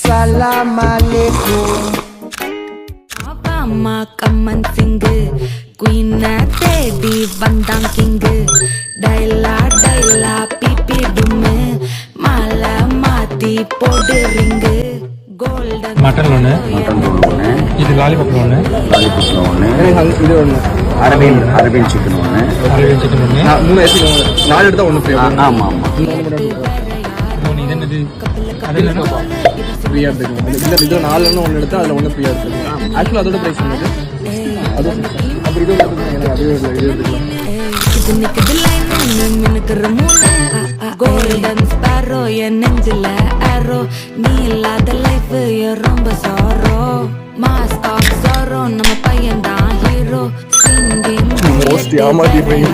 Assalamualaikum. Apa makaman singgu Queen தேடி வந்தான் king டைலா டைலா BP டும்மு மாலை மாத்தி போடு ரிங்கு கோல்டன் மட்டன் ஒன்று, இது லாலிபாப் ஒன்று, இது ஒன்று அரபியன் சிக்கன் ஒன்று, அரேபியன் சிக்கன் ஒன்று, 3 ஏசி 4 எடுத்தா 1 ஃப்ரீ. ஆமாம் ஆமாம். இன்னொன்று இது என்னது? அது இல்லைன்னா ஃப்ரீயாக எடுத்துக்கலாம். இல்லை இது 4 1 எடுத்தா அதில் 1 ஃப்ரீயாக எடுத்துக்கலாம். ஆக்சுவலாக அதோட ப்ரைஸ் என்னது? அது அப்படி இது அதே எடுத்துக்கலாம். இது நிக்குது லைன் மினுக்குற மூணு கோல்டன் ஸ்பாரோ என் நெஞ்சில ஆரோ நீ இல்லாத லைஃப் ரொம்ப சாரோ மாஸ் ஆஃப் சாரோ நம்ம பையன் தான் ஹீரோ சிங்கிங் மோஸ்ட் ஏமாத்தி போய்